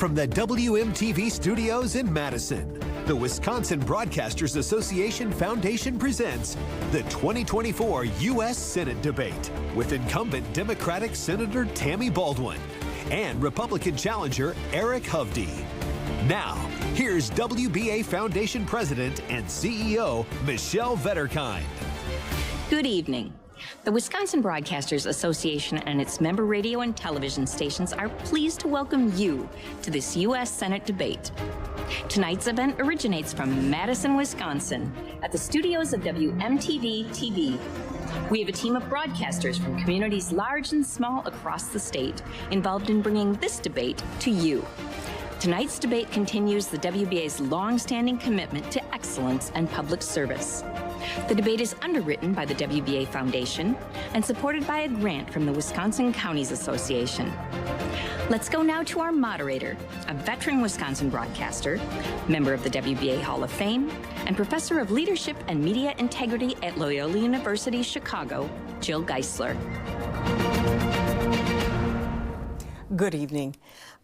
From the WMTV studios in Madison, the Wisconsin Broadcasters Association Foundation presents the 2024 U.S. Senate debate with incumbent Democratic Senator Tammy Baldwin and Republican challenger Eric Hovde. Now, here's WBA Foundation President and CEO Michelle Vetterkind. Good evening. The Wisconsin Broadcasters Association and its member radio and television stations are pleased to welcome you to this U.S. Senate debate. Tonight's event originates from Madison, Wisconsin, at the studios of WMTV-TV. We have a team of broadcasters from communities large and small across the state involved in bringing this debate to you. Tonight's debate continues the WBA's long-standing commitment to excellence and public service. The debate is underwritten by the WBA Foundation and supported by a grant from the Wisconsin Counties Association. Let's go now to our moderator, a veteran Wisconsin broadcaster, member of the WBA Hall of Fame, and professor of leadership and media integrity at Loyola University Chicago, Jill Geisler. Good evening.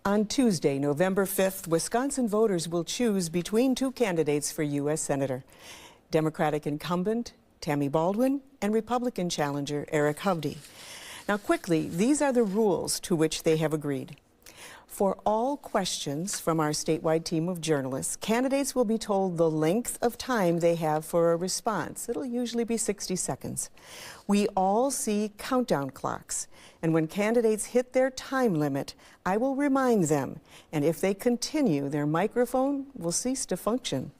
On Tuesday, November 5th, Wisconsin voters will choose between two candidates for U.S. Senator. Democratic incumbent Tammy Baldwin and Republican challenger Eric Hovde. Now quickly, these are the rules to which they have agreed. For all questions from our statewide team of journalists, candidates will be told the length of time they have for a response. It'll usually be 60 seconds. We all see countdown clocks, and when candidates hit their time limit, I will remind them, and if they continue, their microphone will cease to function.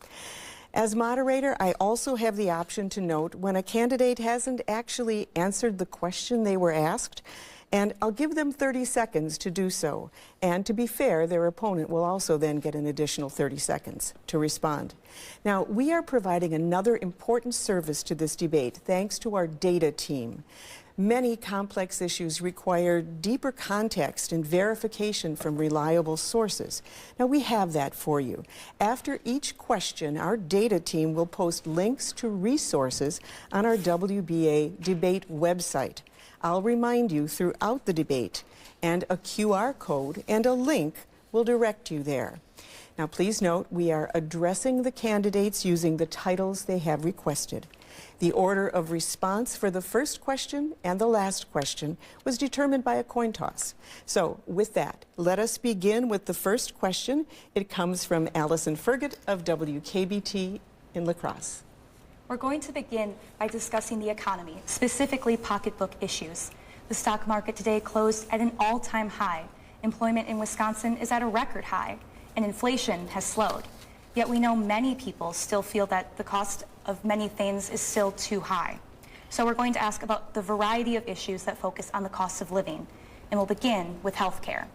As moderator, I also have the option to note when a candidate hasn't actually answered the question they were asked, and I'll give them 30 seconds to do so. And to be fair, their opponent will also then get an additional 30 seconds to respond. Now, we are providing another important service to this debate thanks to our data team. Many complex issues require deeper context and verification from reliable sources. Now, we have that for you. After each question, our data team will post links to resources on our WBA debate website. I'll remind you throughout the debate, and a QR code and a link will direct you there. Now, please note, we are addressing the candidates using the titles they have requested. The order of response for the first question and the last question was determined by a coin toss. So with that, let us begin with the first question. It comes from Allison Fergott of WKBT in La Crosse. We're going to begin by discussing the economy, specifically pocketbook issues. The stock market today closed at an all-time high. Employment in Wisconsin is at a record high, and inflation has slowed. Yet we know many people still feel that the cost of many things is still too high. So we're going to ask about the variety of issues that focus on the cost of living, and we'll begin with health care.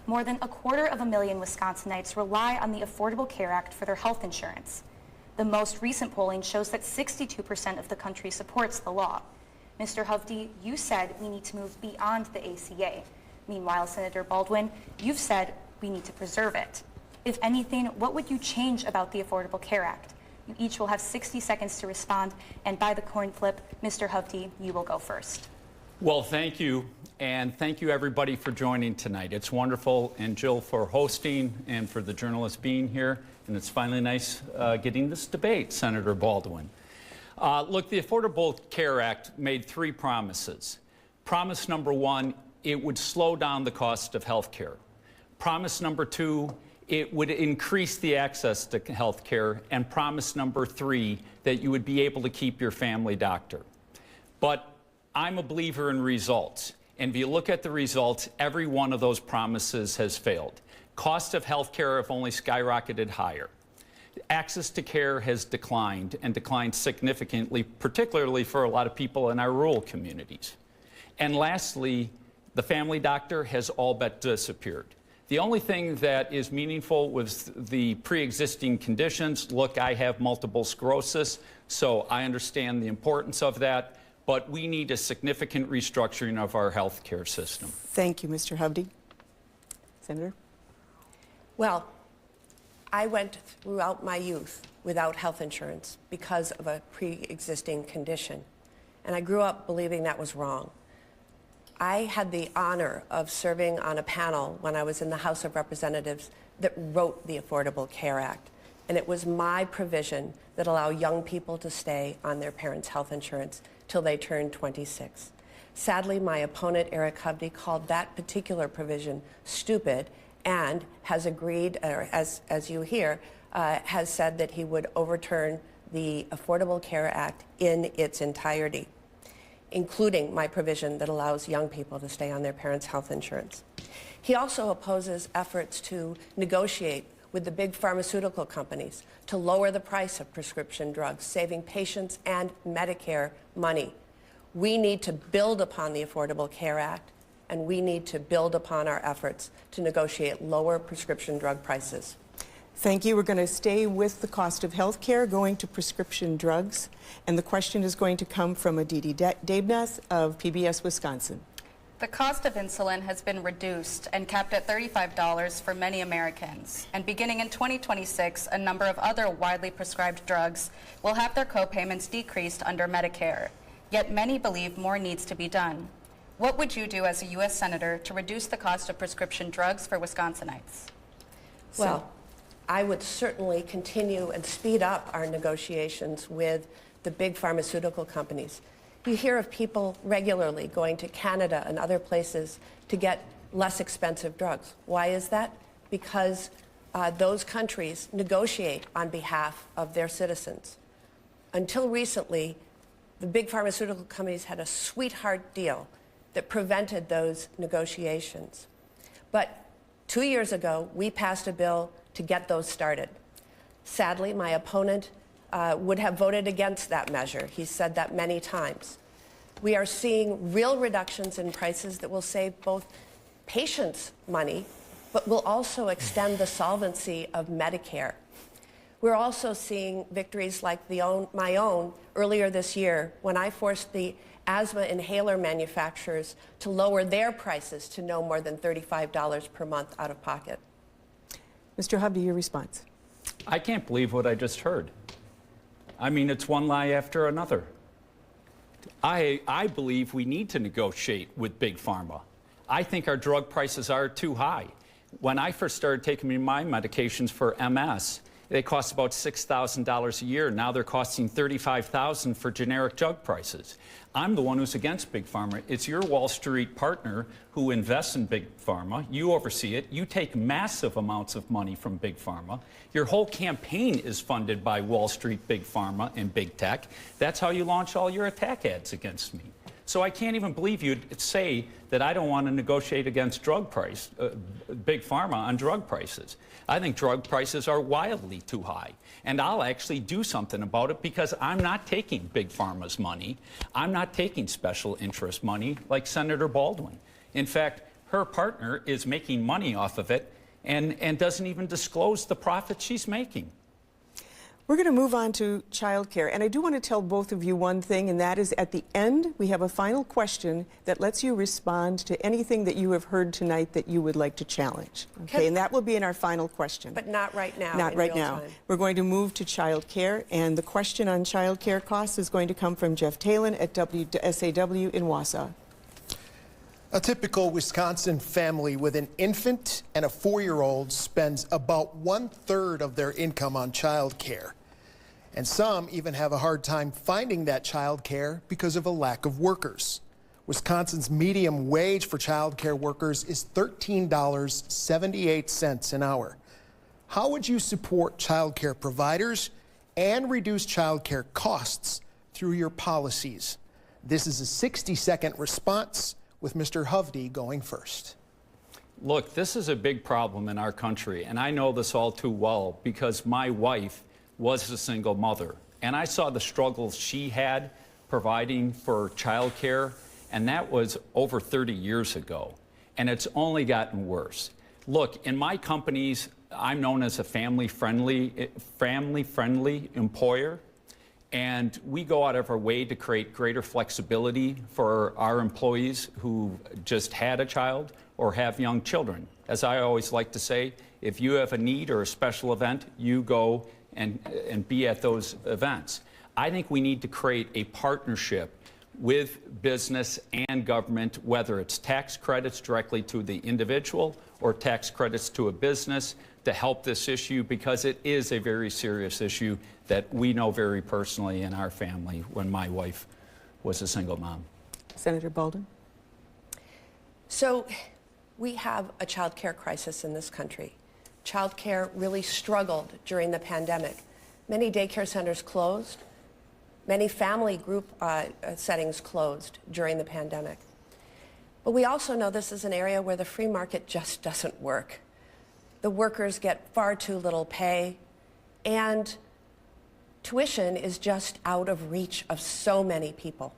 More than 250,000 Wisconsinites rely on the Affordable Care Act for their health insurance. The most recent polling shows that 62% of the country supports the law. Mr. Hovde, you said we need to move beyond the ACA. Meanwhile, Senator Baldwin, you've said we need to preserve it. If anything, what would you change about the Affordable Care Act? You each will have 60 seconds to respond, and by the coin flip, Mr. Hovde, you will go first. Well, thank you, and thank you everybody for joining tonight. It's wonderful, and Jill for hosting, and for the journalists being here, and it's finally nice getting this debate, Senator Baldwin. Look, the Affordable Care Act made 3 promises. Promise number 1, it would slow down the cost of health care. Promise number 2, it would increase the access to health care. And promise number 3, that you would be able to keep your family doctor. But I'm a believer in results. And if you look at the results, every one of those promises has failed. Costs of health care have only skyrocketed higher. Access to care has declined, and declined significantly, particularly for a lot of people in our rural communities. And lastly, the family doctor has all but disappeared. The only thing that is meaningful was the pre-existing conditions. Look, I have multiple sclerosis, so I understand the importance of that, but we need a significant restructuring of our health care system. Thank you, Mr. Hovde. Senator? Well, I went throughout my youth without health insurance because of a pre-existing condition, and I grew up believing that was wrong. I had the honor of serving on a panel when I was in the House of Representatives that wrote the Affordable Care Act. And it was my provision that allowed young people to stay on their parents' health insurance till they turned 26. Sadly, my opponent, Eric Hovde, called that particular provision stupid and has agreed, or as you hear, has said that he would overturn the Affordable Care Act in its entirety, including my provision that allows young people to stay on their parents' health insurance. He also opposes efforts to negotiate with the big pharmaceutical companies to lower the price of prescription drugs, saving patients and Medicare money. We need to build upon the Affordable Care Act, and we need to build upon our efforts to negotiate lower prescription drug prices. Thank you. We're going to stay with the cost of health care, going to prescription drugs. And the question is going to come from Aditi Debnath of PBS Wisconsin. The cost of insulin has been reduced and capped at $35 for many Americans. And beginning in 2026, a number of other widely prescribed drugs will have their co-payments decreased under Medicare. Yet many believe more needs to be done. What would you do as a U.S. Senator to reduce the cost of prescription drugs for Wisconsinites? Well, I would certainly continue and speed up our negotiations with the big pharmaceutical companies. You hear of people regularly going to Canada and other places to get less expensive drugs. Why is that? Because those countries negotiate on behalf of their citizens. Until recently, the big pharmaceutical companies had a sweetheart deal that prevented those negotiations. But 2 years ago, we passed a bill to get those started. Sadly, my opponent would have voted against that measure. He's said that many times. We are seeing real reductions in prices that will save both patients money, but will also extend the solvency of Medicare. We're also seeing victories like my own earlier this year when I forced the asthma inhaler manufacturers to lower their prices to no more than $35 per month out of pocket. Mr. Hovde, your response. I can't believe what I just heard. I mean, it's one lie after another. I believe we need to negotiate with Big Pharma. I think our drug prices are too high. When I first started taking my medications for MS, they cost about $6,000 a year. Now they're costing $35,000 for generic drug prices. I'm the one who's against Big Pharma. It's your Wall Street partner who invests in Big Pharma. You oversee it. You take massive amounts of money from Big Pharma. Your whole campaign is funded by Wall Street, Big Pharma, and Big Tech. That's how you launch all your attack ads against me. So I can't even believe you'd say that I don't want to negotiate against Big Pharma on drug prices. I think drug prices are wildly too high. And I'll actually do something about it because I'm not taking Big Pharma's money. I'm not taking special interest money like Senator Baldwin. In fact, her partner is making money off of it and doesn't even disclose the profit she's making. We're going to move on to childcare, and I do want to tell both of you one thing, and that is at the end we have a final question that lets you respond to anything that you have heard tonight that you would like to challenge. Okay, and that will be in our final question. But not right now. Not right now. We're going to move to childcare, and the question on childcare costs is going to come from Jeff Talon at WSAW in Wausau. A typical Wisconsin family with an infant and a 4-year-old spends about 1/3 of their income on child care. And some even have a hard time finding that child care because of a lack of workers. Wisconsin's median wage for child care workers is $13.78 an hour. How would you support child care providers and reduce child care costs through your policies? This is a 60-second response, with Mr. Hovde going first. Look, this is a big problem in our country, and I know this all too well because my wife was a single mother, and I saw the struggles she had providing for child care, and that was over 30 years ago, and it's only gotten worse. Look, in my companies, I'm known as a family-friendly employer, and we go out of our way to create greater flexibility for our employees who just had a child or have young children. As I always like to say, if you have a need or a special event, you go and be at those events. I think we need to create a partnership with business and government, whether it's tax credits directly to the individual or tax credits to a business, to help this issue, because it is a very serious issue that we know very personally in our family when my wife was a single mom. Senator Baldwin. So we have a child care crisis in this country. Child care really struggled during the pandemic. Many daycare centers closed. Many family group settings closed during the pandemic. But we also know this is an area where the free market just doesn't work. The workers get far too little pay, and tuition is just out of reach of so many people.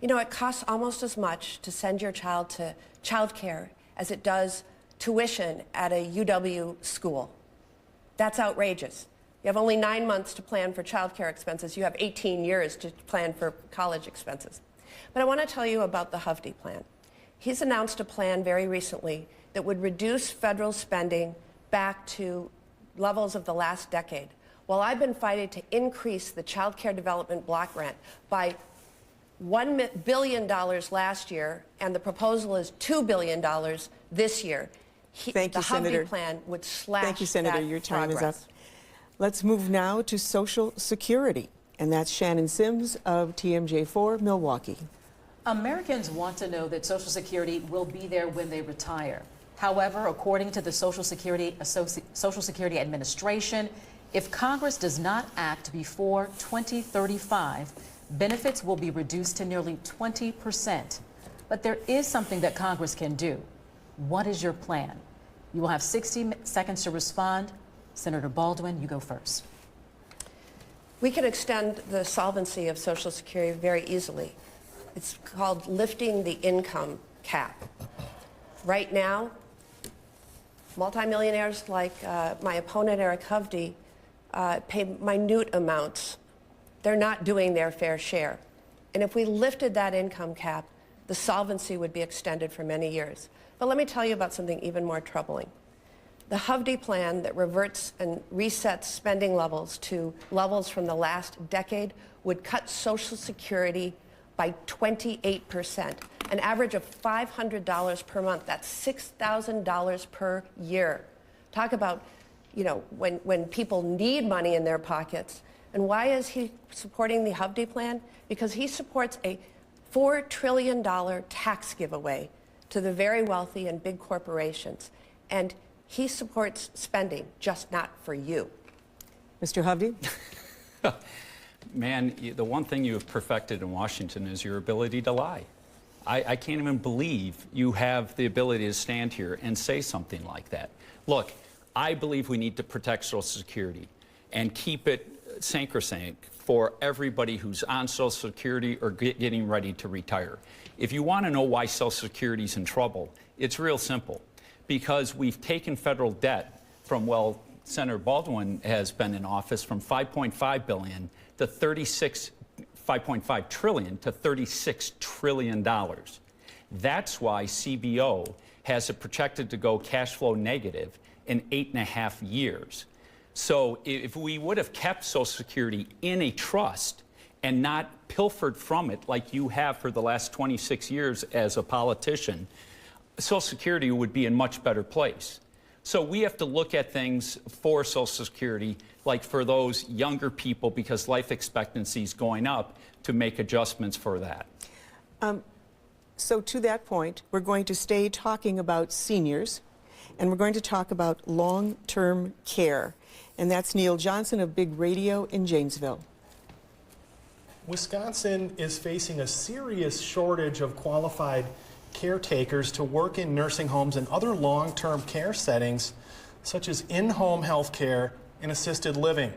You know, it costs almost as much to send your child to childcare as it does tuition at a UW school. That's outrageous. You have only 9 months to plan for childcare expenses. You have 18 years to plan for college expenses. But I want to tell you about the Hovde plan. He's announced a plan very recently that would reduce federal spending back to levels of the last decade. While I've been fighting to increase the child care development block grant by $1 billion last year, and the proposal is $2 billion this year, Thank you, the Senator. Hovde plan would slash Thank you, Senator. that Your time progress. is up. Let's move now to Social Security, and that's Shannon Sims of TMJ4 Milwaukee. Americans want to know that Social Security will be there when they retire. However, according to the Social Security Administration, if Congress does not act before 2035, benefits will be reduced to nearly 20%. But there is something that Congress can do. What is your plan? You will have 60 seconds to respond. Senator Baldwin, you go first. We can extend the solvency of Social Security very easily. It's called lifting the income cap. Right now, multimillionaires like my opponent, Eric Hovde, pay minute amounts. They're not doing their fair share. And if we lifted that income cap, the solvency would be extended for many years. But let me tell you about something even more troubling. The Hovde plan that reverts and resets spending levels to levels from the last decade would cut Social Security by 28%, an average of $500 per month. That's $6,000 per year. Talk about, you know, when people need money in their pockets. And why is he supporting the Hovde plan? Because he supports a $4 trillion tax giveaway to the very wealthy and big corporations. And he supports spending, just not for you. Mr. Hovde? Man, the one thing you have perfected in Washington is your ability to lie. I can't even believe you have the ability to stand here and say something like that. Look, I believe we need to protect Social Security and keep it sacrosanct for everybody who's on Social Security or getting ready to retire. If you want to know why Social Security is in trouble, it's real simple. Because we've taken federal debt from, well, Senator Baldwin has been in office, from $5.5 billion to $5.5 trillion to $36 trillion. That's why CBO has it projected to go cash flow negative in 8.5 years. So if we would have kept Social Security in a trust and not pilfered from it like you have for the last 26 years as a politician, Social Security would be in a much better place. So we have to look at things for Social Security, like for those younger people, because life expectancy is going up, to make adjustments for that. So to that point, we're going to stay talking about seniors, and we're going to talk about long-term care. And that's Neil Johnson of Big Radio in Janesville. Wisconsin is facing a serious shortage of qualified caretakers to work in nursing homes and other long-term care settings, such as in-home health care and assisted living.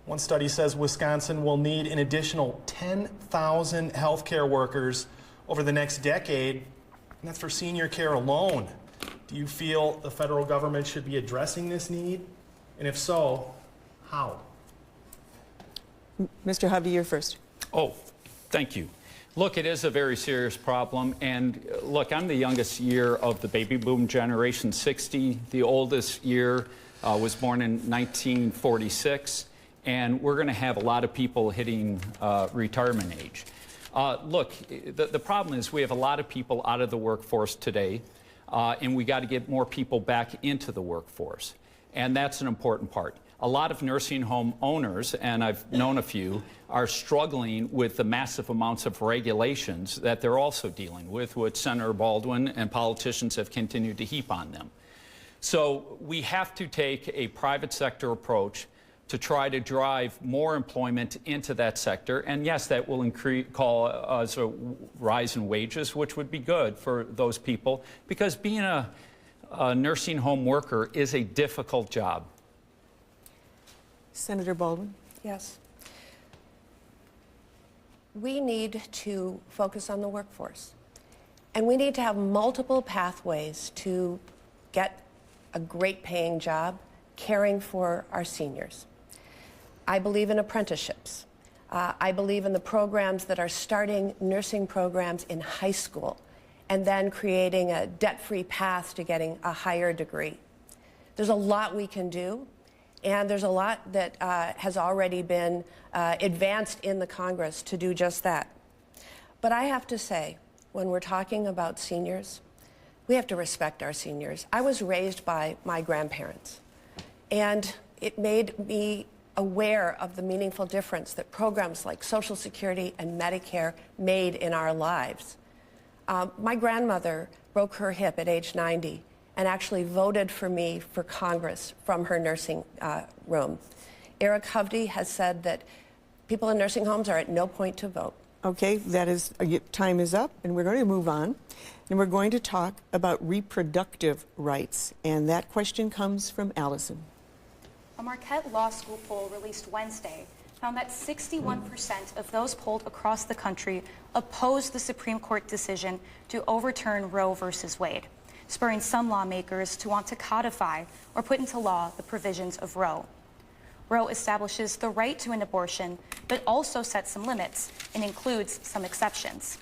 One study says Wisconsin will need an additional 10,000 healthcare workers over the next decade, and that's for senior care alone. Do you feel the federal government should be addressing this need? And if so, how? Mr. Hovde, you're first. Oh, thank you. Look, it is a very serious problem. And look, I'm the youngest year of the baby boom generation, 60. The oldest year was born in 1946. And we're going to have a lot of people hitting retirement age. Look, the problem is we have a lot of people out of the workforce today, and we got to get more people back into the workforce. And that's an important part. A lot of nursing home owners, and I've known a few, are struggling with the massive amounts of regulations that they're also dealing with, which Senator Baldwin and politicians have continued to heap on them. So we have to take a private sector approach to try to drive more employment into that sector. And yes, that will cause a rise in wages, which would be good for those people, because being a nursing home worker is a difficult job. Senator Baldwin? Yes. We need to focus on the workforce. And we need to have multiple pathways to get a great paying job caring for our seniors. I believe in apprenticeships. I believe in the programs that are starting nursing programs in high school and then creating a debt-free path to getting a higher degree. There's a lot we can do, and there's a lot that has already been advanced in the Congress to do just that. But I have to say, when we're talking about seniors, we have to respect our seniors. I was raised by my grandparents, and it made me aware of the meaningful difference that programs like Social Security and Medicare made in our lives. My grandmother broke her hip at age 90 and actually voted for me for Congress from her nursing room. Eric Hovde has said that people in nursing homes are at no point to vote. Okay, that is, time is up, and we're going to move on. And we're going to talk about reproductive rights. And that question comes from Allison. A Marquette Law School poll released Wednesday found that 61% of those polled across the country opposed the Supreme Court decision to overturn Roe versus Wade, spurring some lawmakers to want to codify or put into law the provisions of Roe. Roe establishes the right to an abortion, but also sets some limits and includes some exceptions.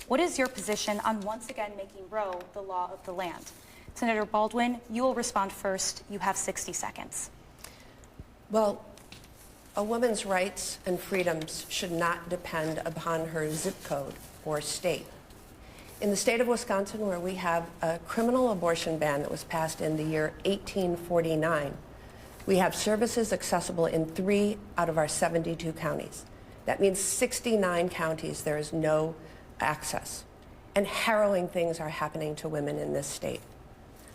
What is your position on once again making Roe the law of the land? Senator Baldwin, you will respond first. You have 60 seconds. Well, a woman's rights and freedoms should not depend upon her zip code or state. In the state of Wisconsin, where we have a criminal abortion ban that was passed in the year 1849, we have services accessible in 3 out of our 72 counties. That means 69 counties there is no access. And harrowing things are happening to women in this state.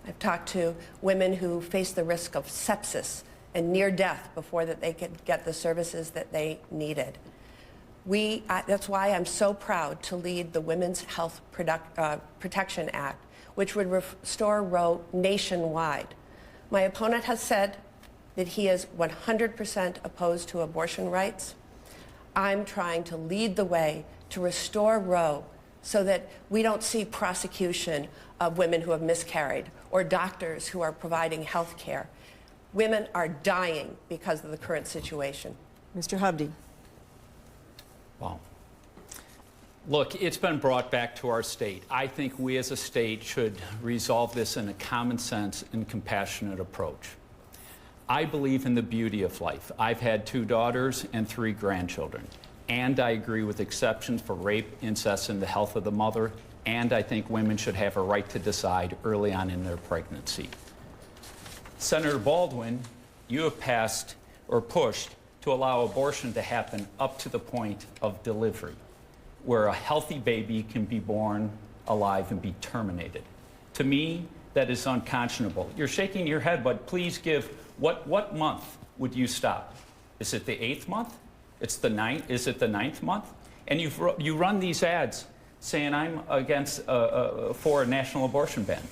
I've talked to women who face the risk of sepsis and near death before that they could get the services that they needed. That's why I'm so proud to lead the Women's Health Protection Act, which would restore Roe nationwide. My opponent has said that he is 100% opposed to abortion rights. I'm trying to lead the way to restore Roe so that we don't see prosecution of women who have miscarried or doctors who are providing health care. Women are dying because of the current situation. Mr. Hovde. Wow. Look, it's been brought back to our state. I think we as a state should resolve this in a common sense and compassionate approach. I believe in the beauty of life. I've had 2 daughters and 3 grandchildren. And I agree with exceptions for rape, incest, and the health of the mother. And I think women should have a right to decide early on in their pregnancy. Senator Baldwin, you have passed or pushed to allow abortion to happen up to the point of delivery, where a healthy baby can be born alive and be terminated. To me, that is unconscionable. You're shaking your head, but please give, what month would you stop? Is it the 8th month? It's the 9th? Is it the 9th month? And you run these ads saying I'm against, for a national abortion ban.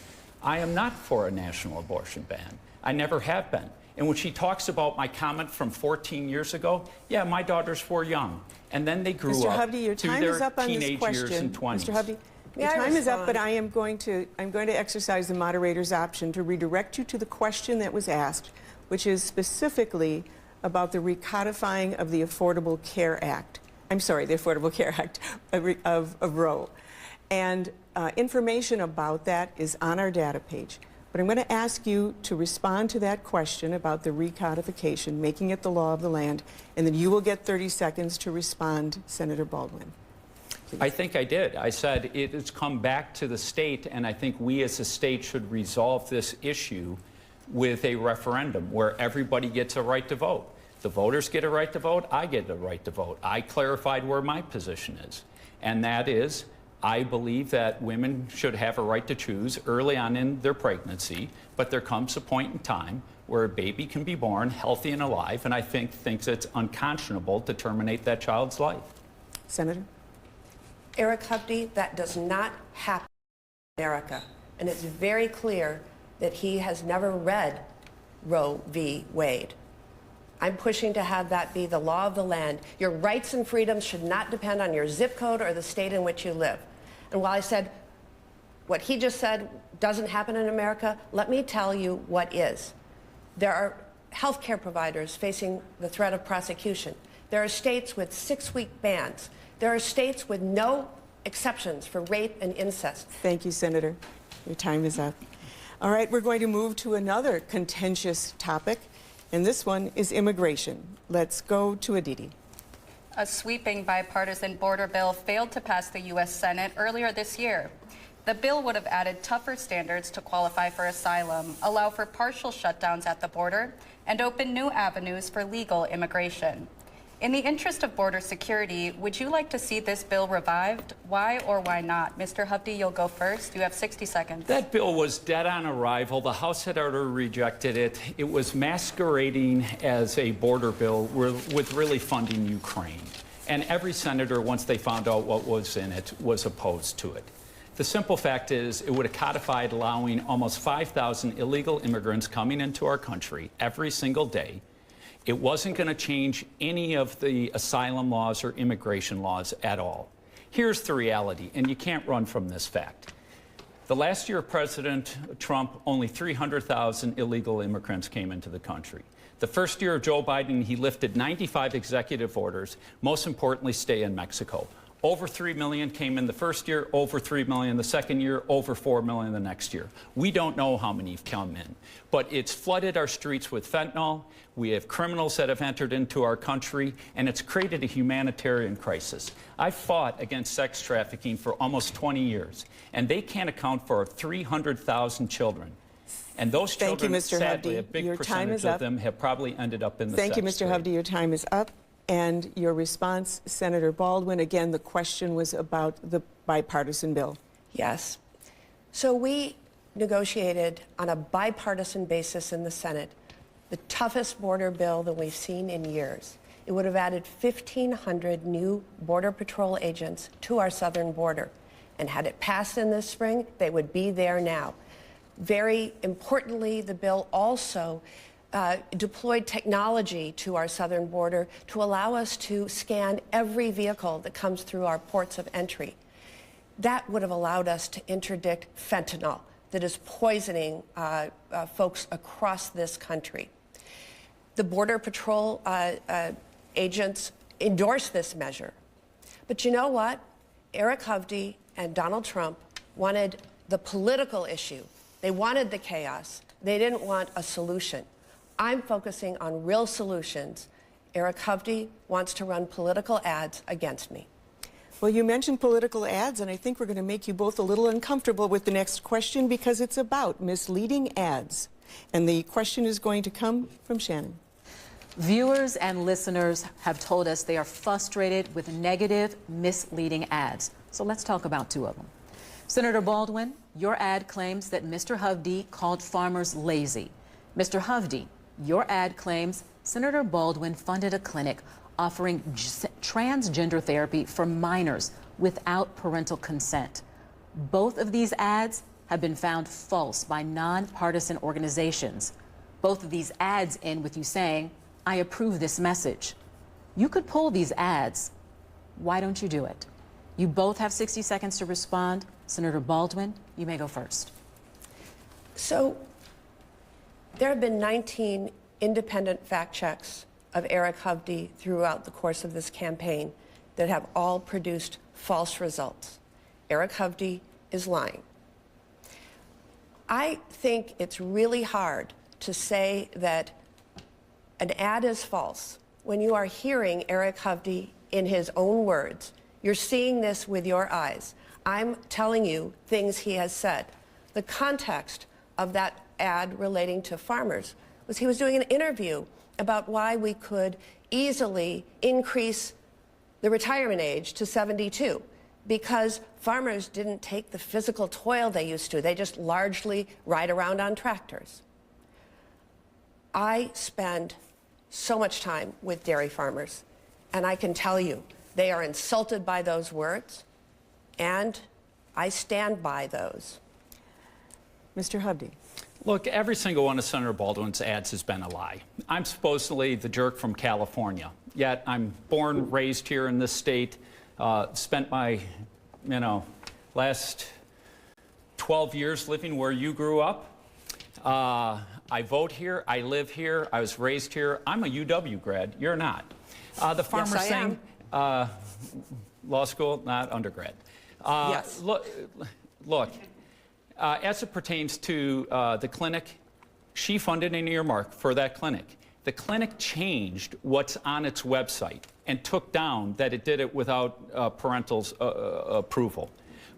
I am not for a national abortion ban. I never have been. And when she talks about my comment from 14 years ago, yeah, my daughters were young. And then they grew Mr. up Hovde, your to time their is up on this teenage years question. and 20s. Mr. Hovde, your time is up, but I'm going to exercise the moderator's option to redirect you to the question that was asked, which is specifically about the recodifying of the Affordable Care Act. I'm sorry, the Affordable Care Act of Roe. And information about that is on our data page. But I'm going to ask you to respond to that question about the recodification, making it the law of the land, and then you will get 30 seconds to respond, Senator Baldwin. please. I think I did. I said it has come back to the state, and I think we as a state should resolve this issue with a referendum where everybody gets a right to vote. The voters get a right to vote. I get a right to vote. I clarified where my position is, and that is I believe that women should have a right to choose early on in their pregnancy, but there comes a point in time where a baby can be born healthy and alive, and I thinks it's unconscionable to terminate that child's life. Senator? Eric Hovde, that does not happen in America. And it's very clear that he has never read Roe v. Wade. I'm pushing to have that be the law of the land. Your rights and freedoms should not depend on your zip code or the state in which you live. And while I said what he just said doesn't happen in America, let me tell you what is. There are healthcare providers facing the threat of prosecution. There are states with 6-week bans. There are states with no exceptions for rape and incest. Thank you, Senator. Your time is up. All right, we're going to move to another contentious topic, and this one is immigration. Let's go to Aditi. A sweeping bipartisan border bill failed to pass the U.S. Senate earlier this year. The bill would have added tougher standards to qualify for asylum, allow for partial shutdowns at the border, and open new avenues for legal immigration. In the interest of border security, would you like to see this bill revived? Why or why not? Mr. Hovde, you'll go first. You have 60 seconds. That bill was dead on arrival. The House had already rejected it. It was masquerading as a border bill with really funding Ukraine. And every senator, once they found out what was in it, was opposed to it. The simple fact is it would have codified allowing almost 5,000 illegal immigrants coming into our country every single day. It wasn't going to change any of the asylum laws or immigration laws at all. Here's the reality, and you can't run from this fact. The last year of President Trump, only 300,000 illegal immigrants came into the country. The first year of Joe Biden, he lifted 95 executive orders, most importantly, stay in Mexico. Over 3 million came in the first year, over 3 million the second year, over 4 million the next year. We don't know how many have come in, but it's flooded our streets with fentanyl. We have criminals that have entered into our country, and it's created a humanitarian crisis. I fought against sex trafficking for almost 20 years, and they can't account for 300,000 children. And those children, sadly, a big percentage of them have probably ended up in the sex trade. Thank you, Mr. Hovde. Your time is up. And your response, Senator Baldwin, again, the question was about the bipartisan bill. Yes. So we negotiated on a bipartisan basis in the Senate the toughest border bill that we've seen in years. It would have added 1,500 new Border Patrol agents to our southern border. And had it passed in this spring, they would be there now. Very importantly, the bill also deployed technology to our southern border to allow us to scan every vehicle that comes through our ports of entry. That would have allowed us to interdict fentanyl that is poisoning folks across this country. The Border Patrol agents endorsed this measure. But you know what? Eric Hovde and Donald Trump wanted the political issue. They wanted the chaos. They didn't want a solution. I'm focusing on real solutions. Eric Hovde wants to run political ads against me. Well, you mentioned political ads, and I think we're going to make you both a little uncomfortable with the next question because it's about misleading ads. And the question is going to come from Shannon. Viewers and listeners have told us they are frustrated with negative, misleading ads. So let's talk about two of them. Senator Baldwin, your ad claims that Mr. Hovde called farmers lazy. Mr. Hovde, your ad claims Senator Baldwin funded a clinic offering transgender therapy for minors without parental consent. Both of these ads have been found false by nonpartisan organizations. Both of these ads end with you saying, I approve this message. You could pull these ads. Why don't you do it? You both have 60 seconds to respond. Senator Baldwin, you may go first. So, there have been 19 independent fact checks of Eric Hovde throughout the course of this campaign that have all produced false results. Eric Hovde is lying. I think it's really hard to say that an ad is false when you are hearing Eric Hovde, in his own words, You're seeing this with your eyes. I'm telling you things he has said. The context of that ad relating to farmers was he was doing an interview about why we could easily increase the retirement age to 72 because farmers didn't take the physical toil they used to. They just largely ride around on tractors. I spend so much time with dairy farmers, and I can tell you they are insulted by those words, and I stand by those. Mr. Hovde. Look, every single one of Senator Baldwin's ads has been a lie. I'm supposedly the jerk from California, yet I'm born, raised here in this state, spent my, last 12 years living where you grew up. I vote here, I live here, I was raised here. I'm a UW grad, you're not. The farmers yes, I thing, law school, not undergrad. Yes. Look, as it pertains to the clinic, she funded an earmark for that clinic. The clinic changed what's on its website and took down that it did it without parental's approval.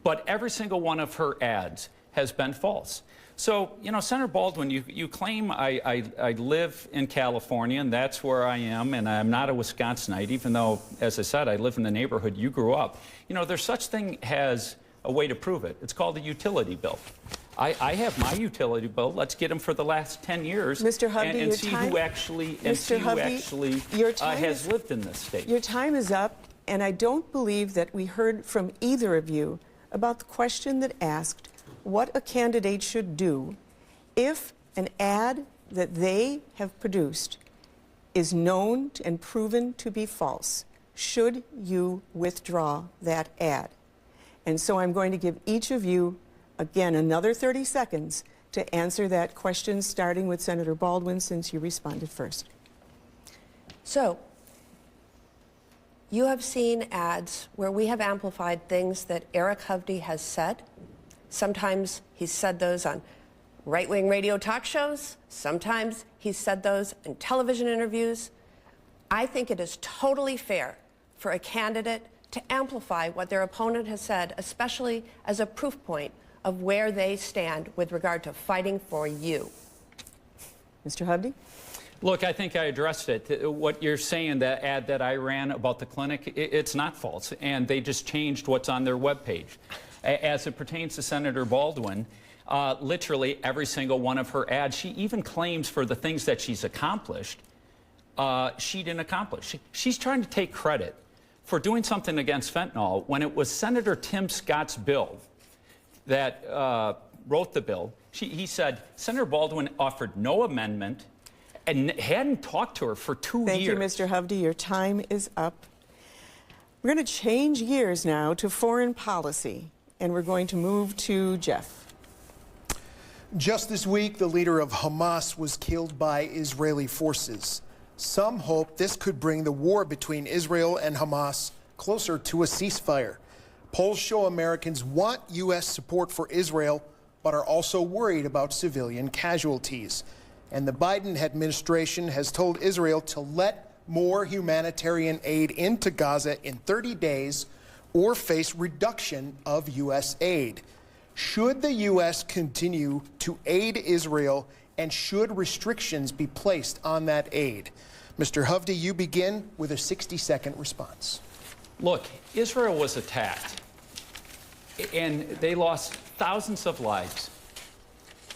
But every single one of her ads has been false. So, Senator Baldwin, you claim I live in California, and that's where I am, and I'm not a Wisconsinite, even though, as I said, I live in the neighborhood you grew up. There's such thing as a way to prove it. It's called a utility bill. I have my utility bill. Let's get them for the last 10 years Mr. Hovde, and see who actually, has lived in this state. Your time is up, and I don't believe that we heard from either of you about the question that asked what a candidate should do if an ad that they have produced is known and proven to be false. Should you withdraw that ad? And so I'm going to give each of you, again, another 30 seconds to answer that question, starting with Senator Baldwin, since you responded first. So, you have seen ads where we have amplified things that Eric Hovde has said. Sometimes he's said those on right-wing radio talk shows. Sometimes he's said those in television interviews. I think it is totally fair for a candidate to amplify what their opponent has said, especially as a proof point of where they stand with regard to fighting for you. Mr. Hovde? Look, I think I addressed it. What you're saying, that ad that I ran about the clinic, it's not false, and they just changed what's on their webpage. As it pertains to Senator Baldwin, literally every single one of her ads, she even claims for the things that she's accomplished, she didn't accomplish. She's trying to take credit for doing something against fentanyl when it was Senator Tim Scott's bill that wrote the bill. He said Senator Baldwin offered no amendment and hadn't talked to her for 2 years. Thank you, Mr. Hovde. Your time is up. We're going to change gears now to foreign policy, and we're going to move to Jeff. Just this week, the leader of Hamas was killed by Israeli forces. Some hope this could bring the war between Israel and Hamas closer to a ceasefire. Polls show Americans want U.S. support for Israel, but are also worried about civilian casualties. And the Biden administration has told Israel to let more humanitarian aid into Gaza in 30 days or face reduction of U.S. aid. Should the U.S. continue to aid Israel, and should restrictions be placed on that aid? Mr. Hovde, you begin with a 60-second response. Look, Israel was attacked, and they lost thousands of lives.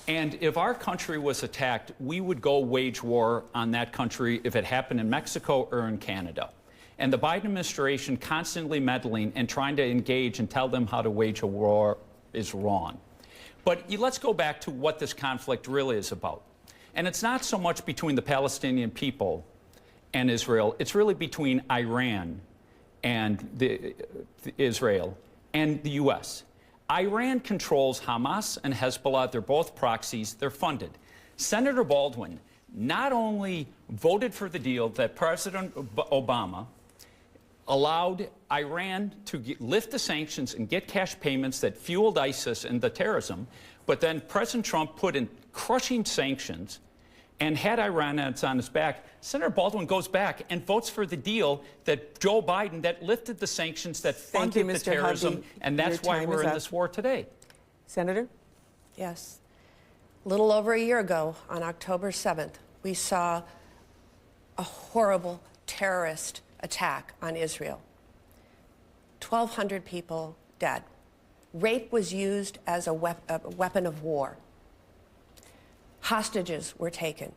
And if our country was attacked, we would go wage war on that country if it happened in Mexico or in Canada. And the Biden administration constantly meddling and trying to engage and tell them how to wage a war is wrong. But let's go back to what this conflict really is about. And it's not so much between the Palestinian people and Israel. It's really between Iran and Israel and the U.S. Iran controls Hamas and Hezbollah. They're both proxies. They're funded. Senator Baldwin not only voted for the deal that President Obama allowed Iran to lift the sanctions and get cash payments that fueled ISIS and the terrorism, but then President Trump put in crushing sanctions And had Iran on its back, Senator Baldwin goes back and votes for the deal that Joe Biden, that lifted the sanctions, that funded the terrorism, and that's why we're in this war today. Senator? Yes. A little over a year ago, on October 7th, we saw a horrible terrorist attack on Israel. 1,200 people dead. Rape was used as a weapon of war. Hostages were taken.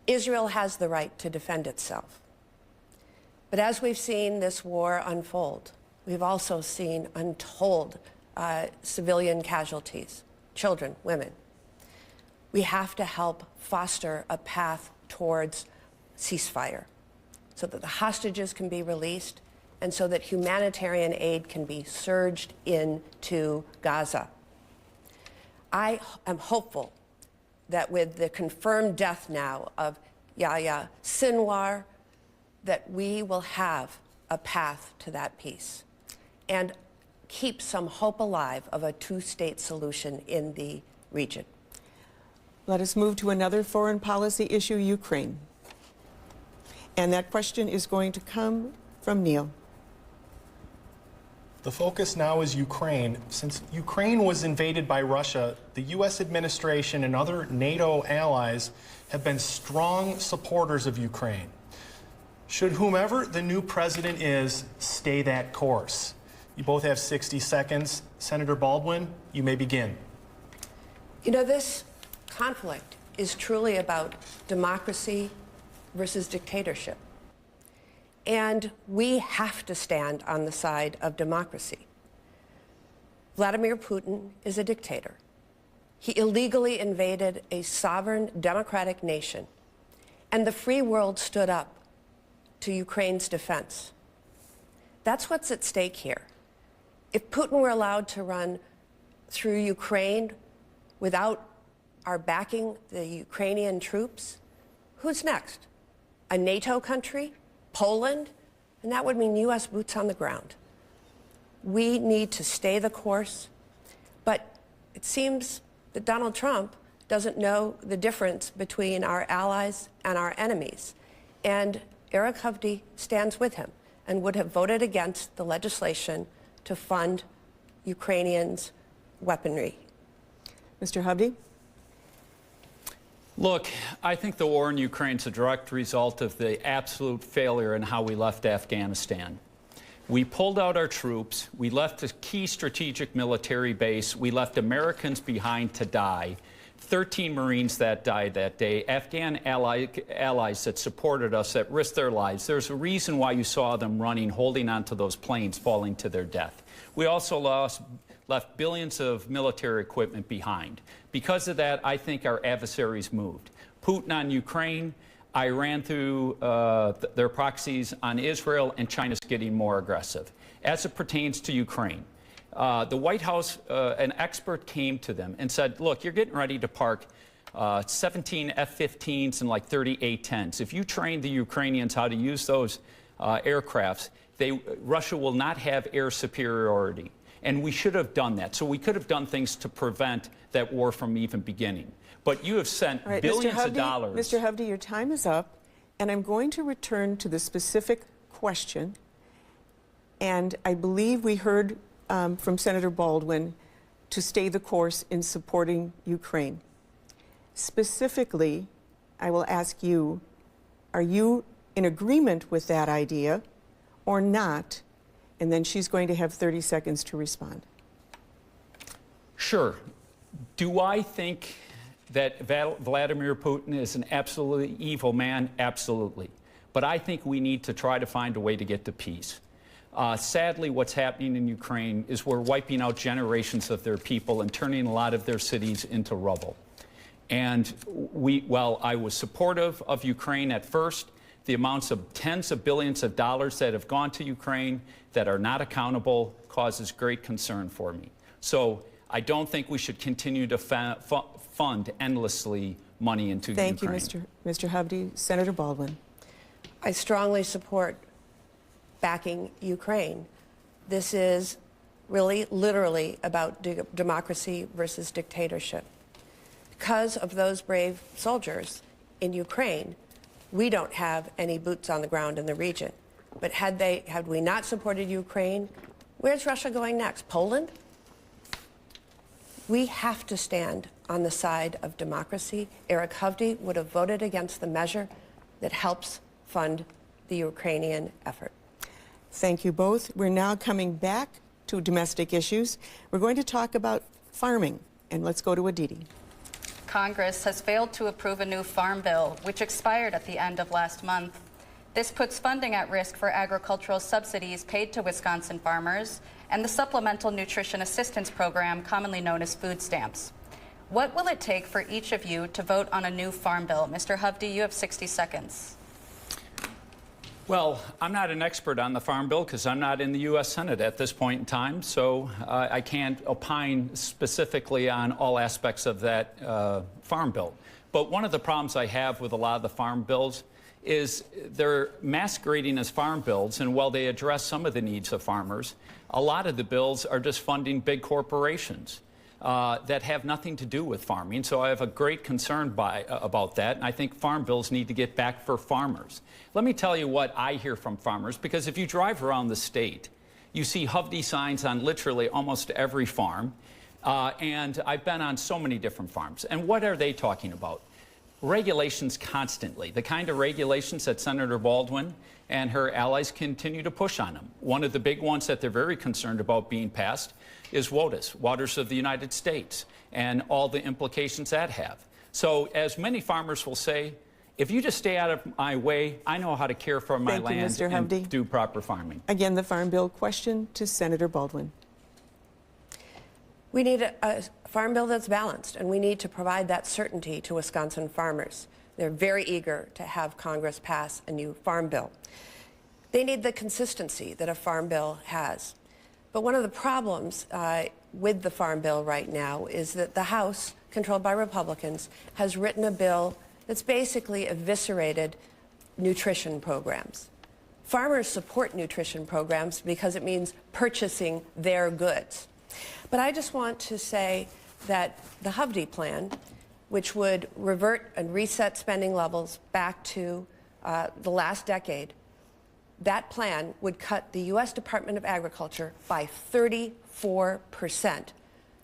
Israel has the right to defend itself. But as we've seen this war unfold, we've also seen untold civilian casualties, children, women. We have to help foster a path towards ceasefire so that the hostages can be released and so that humanitarian aid can be surged into Gaza. I am hopeful that with the confirmed death now of Yahya Sinwar, that we will have a path to that peace and keep some hope alive of a two-state solution in the region. Let us move to another foreign policy issue, Ukraine. And that question is going to come from Neil. The focus now is Ukraine. Since Ukraine was invaded by Russia, the U.S. administration and other NATO allies have been strong supporters of Ukraine. Should whomever the new president is stay that course? You both have 60 seconds. Senator Baldwin, you may begin. You know, this conflict is truly about democracy versus dictatorship. And we have to stand on the side of democracy. Vladimir Putin is a dictator. He illegally invaded a sovereign democratic nation, and the free world stood up to Ukraine's defense. That's what's at stake here. If Putin were allowed to run through Ukraine without our backing the Ukrainian troops, who's next? A NATO country? Poland? And that would mean U.S. boots on the ground. We need to stay the course, but it seems that Donald Trump doesn't know the difference between our allies and our enemies. And Eric Hovde stands with him and would have voted against the legislation to fund Ukrainians' weaponry. Mr. Hovde? Look, I think the war in Ukraine is a direct result of the absolute failure in how we left Afghanistan. We pulled out our troops, we left a key strategic military base, we left Americans behind to die. 13 Marines that died that day, Afghan allies that supported us, that risked their lives. There's a reason why you saw them running, holding onto those planes, falling to their death. We also left billions of military equipment behind. Because of that, I think our adversaries moved. Putin on Ukraine, Iran through their proxies on Israel, and China's getting more aggressive. As it pertains to Ukraine, the White House, an expert came to them and said, look, you're getting ready to park 17 F-15s and like 30 A-10s. If you train the Ukrainians how to use those aircrafts, Russia will not have air superiority. And we should have done that. So we could have done things to prevent that war from even beginning. But you have sent billions of dollars. Mr. Hovde, your time is up, and I'm going to return to the specific question. And I believe we heard from Senator Baldwin to stay the course in supporting Ukraine. Specifically, I will ask you, are you in agreement with that idea or not? And then she's going to have 30 seconds to respond. Sure. Do I think that Vladimir Putin is an absolutely evil man? Absolutely. But I think we need to try to find a way to get to peace. Sadly, what's happening in Ukraine is we're wiping out generations of their people and turning a lot of their cities into rubble. And while I was supportive of Ukraine at first, the amounts of tens of billions of dollars that have gone to Ukraine that are not accountable causes great concern for me. So I don't think we should continue to fund endlessly money into Ukraine. Thank you, Mr. Hovde. Senator Baldwin. I strongly support backing Ukraine. This is really, literally about democracy versus dictatorship. Because of those brave soldiers in Ukraine, we don't have any boots on the ground in the region. But had we not supported Ukraine, where's Russia going next? Poland? We have to stand on the side of democracy. Eric Hovde would have voted against the measure that helps fund the Ukrainian effort. Thank you both. We're now coming back to domestic issues. We're going to talk about farming, and let's go to Aditi. Congress has failed to approve a new farm bill, which expired at the end of last month. This puts funding at risk for agricultural subsidies paid to Wisconsin farmers and the Supplemental Nutrition Assistance Program, commonly known as food stamps. What will it take for each of you to vote on a new farm bill? Mr. Hovde, you have 60 seconds. Well, I'm not an expert on the Farm Bill because I'm not in the U.S. Senate at this point in time, so I can't opine specifically on all aspects of that Farm Bill. But one of the problems I have with a lot of the farm bills is they're masquerading as farm bills, and while they address some of the needs of farmers, a lot of the bills are just funding big corporations that have nothing to do with farming. So I have a great concern about that, and I think farm bills need to get back for farmers. Let me tell you what I hear from farmers, because if you drive around the state, you see Hovde signs on literally almost every farm, and I've been on so many different farms. And what are they talking about? Regulations constantly, the kind of regulations that Senator Baldwin and her allies continue to push on them. One of the big ones that they're very concerned about being passed is WDIS, Waters of the United States, and all the implications that have. So as many farmers will say, if you just stay out of my way, I know how to care for my land and do proper farming. Again, the Farm Bill question to Senator Baldwin. We need a farm bill that's balanced, and we need to provide that certainty to Wisconsin farmers. They're very eager to have Congress pass a new farm bill. They need the consistency that a farm bill has. But one of the problems with the farm bill right now is that the House, controlled by Republicans, has written a bill that's basically eviscerated nutrition programs. Farmers support nutrition programs because it means purchasing their goods. But I just want to say that the Hovde plan, which would revert and reset spending levels back to the last decade, that plan would cut the U.S. Department of Agriculture by 34%.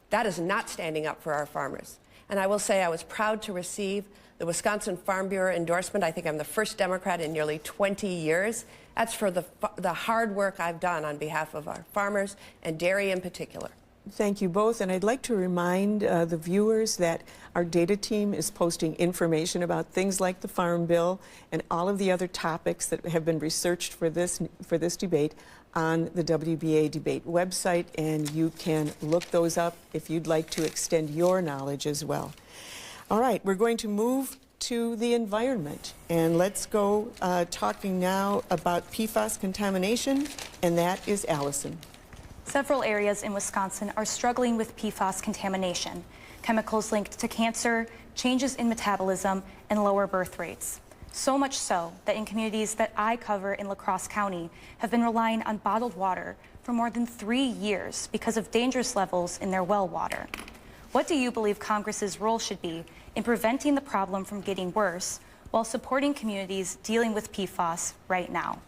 That is not standing up for our farmers. And I will say I was proud to receive the Wisconsin Farm Bureau endorsement. I think I'm the first Democrat in nearly 20 years. That's for the hard work I've done on behalf of our farmers and dairy in particular. Thank you both, and I'd like to remind the viewers that our data team is posting information about things like the Farm Bill and all of the other topics that have been researched for this debate on the WBA debate website, and you can look those up if you'd like to extend your knowledge as well. All right, we're going to move to the environment, and let's go talking now about PFAS contamination, and that is Allison. Several areas in Wisconsin are struggling with PFAS contamination, chemicals linked to cancer, changes in metabolism, and lower birth rates. So much so that in communities that I cover in La Crosse County have been relying on bottled water for more than 3 years because of dangerous levels in their well water. What do you believe Congress's role should be in preventing the problem from getting worse while supporting communities dealing with PFAS right now?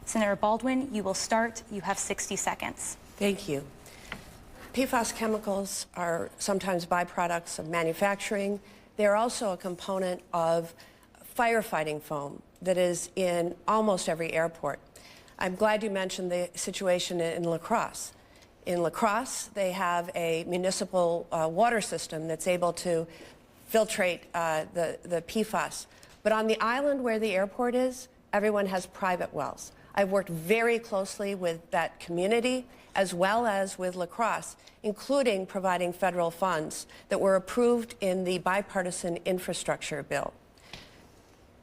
Senator Baldwin, you will start. You have 60 seconds. Thank you. PFAS chemicals are sometimes byproducts of manufacturing. They're also a component of firefighting foam that is in almost every airport. I'm glad you mentioned the situation in La Crosse. In La Crosse, they have a municipal water system that's able to filtrate the PFAS. But on the island where the airport is, everyone has private wells. I've worked very closely with that community as well as with La Crosse, including providing federal funds that were approved in the bipartisan infrastructure bill.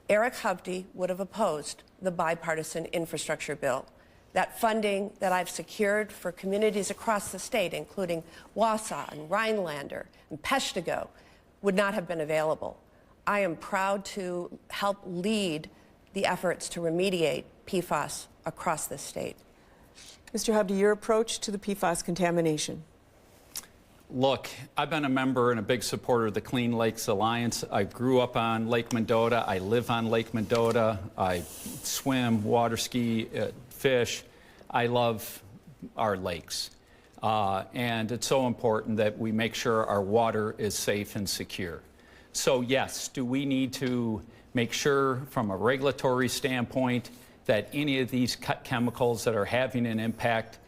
Eric Hovde would have opposed the bipartisan infrastructure bill. That funding that I've secured for communities across the state, including Wausau and Rhinelander and Peshtigo, would not have been available. I am proud to help lead the efforts to remediate PFAS across the state. Mr. Hovde, your approach to the PFAS contamination. Look, I've been a member and a big supporter of the Clean Lakes Alliance. I grew up on Lake Mendota. I live on Lake Mendota. I swim, water ski, fish. I love our lakes. And it's so important that we make sure our water is safe and secure. So yes, do we need to make sure from a regulatory standpoint that any of these chemicals that are having an impact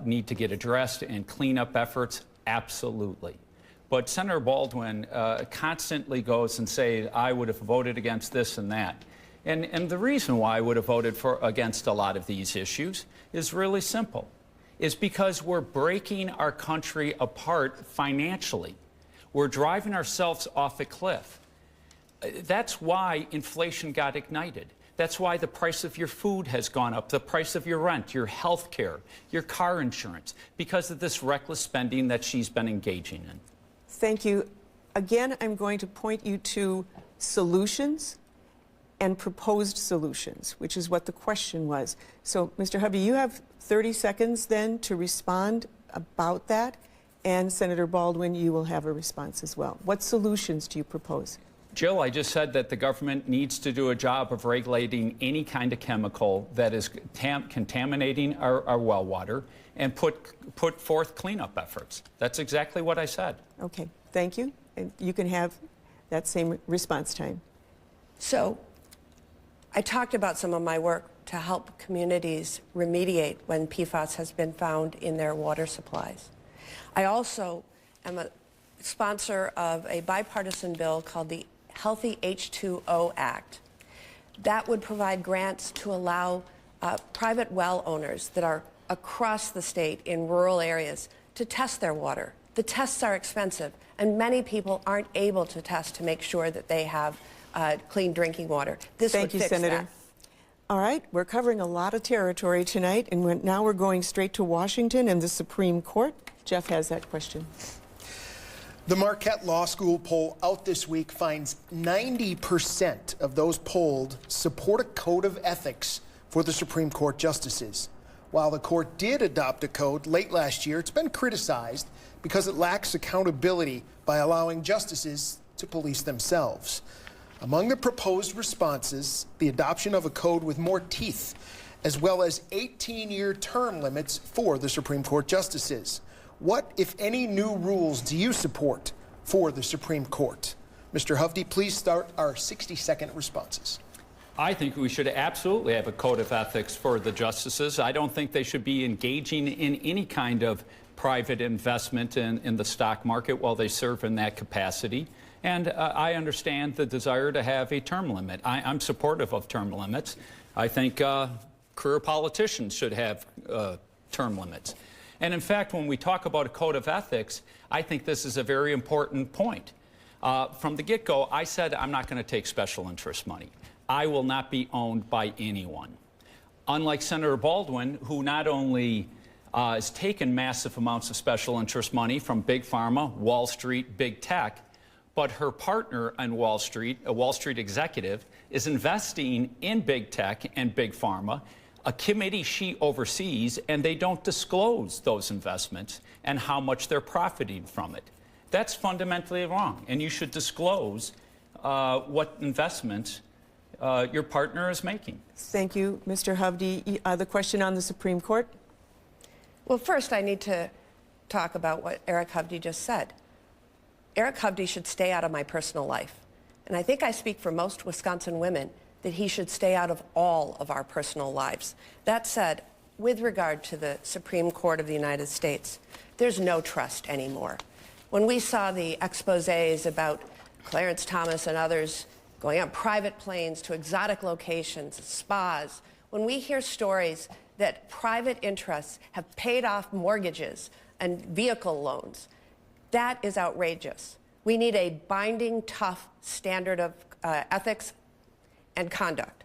need to get addressed and cleanup efforts? Absolutely. But Senator Baldwin constantly goes and says, I would have voted against this and that. And the reason why I would have voted against a lot of these issues is really simple. Is because we're breaking our country apart financially. We're driving ourselves off a cliff. That's why inflation got ignited. That's why the price of your food has gone up, the price of your rent, your health care, your car insurance, because of this reckless spending that she's been engaging in. Thank you. Again, I'm going to point you to solutions and proposed solutions, which is what the question was. So, Mr. Hovde, you have 30 seconds then to respond about that, and Senator Baldwin, you will have a response as well. What solutions do you propose? Jill, I just said that the government needs to do a job of regulating any kind of chemical that is contaminating our well water and put forth cleanup efforts. That's exactly what I said. Okay, thank you. And you can have that same response time. So, I talked about some of my work to help communities remediate when PFAS has been found in their water supplies. I also am a sponsor of a bipartisan bill called the Healthy H2O Act. That would provide grants to allow private well owners that are across the state in rural areas to test their water. The tests are expensive, and many people aren't able to test to make sure that they have clean drinking water. This would fix Senator. that. All right, we're covering a lot of territory tonight, and now we're going straight to Washington and the Supreme Court. Jeff has that question. The Marquette Law School poll out this week finds 90% of those polled support a code of ethics for the Supreme Court justices. While the court did adopt a code late last year, it's been criticized because it lacks accountability by allowing justices to police themselves. Among the proposed responses, the adoption of a code with more teeth, as well as 18-year term limits for the Supreme Court justices. What, if any, new rules do you support for the Supreme Court? Mr. Hovde, please start our 60-second responses. I think we should absolutely have a code of ethics for the justices. I don't think they should be engaging in any kind of private investment in the stock market while they serve in that capacity. And I understand the desire to have a term limit. I'm supportive of term limits. I think career politicians should have term limits. And in fact, when we talk about a code of ethics, I think this is a very important point. From the get-go, I said I'm not going to take special interest money. I will not be owned by anyone. Unlike Senator Baldwin, who not only has taken massive amounts of special interest money from Big Pharma, Wall Street, Big Tech, but her partner on Wall Street, a Wall Street executive, is investing in Big Tech and Big Pharma, a committee she oversees, and they don't disclose those investments and how much they're profiting from it. That's fundamentally wrong, and you should disclose what investments your partner is making. Thank you, Mr. Hovde. The question on the Supreme Court? Well, first I need to talk about what Eric Hovde just said. Eric Hovde should stay out of my personal life. And I think I speak for most Wisconsin women that he should stay out of all of our personal lives. That said, with regard to the Supreme Court of the United States, there's no trust anymore. When we saw the exposés about Clarence Thomas and others going on private planes to exotic locations, spas, when we hear stories that private interests have paid off mortgages and vehicle loans, that is outrageous. We need a binding, tough standard of ethics and conduct.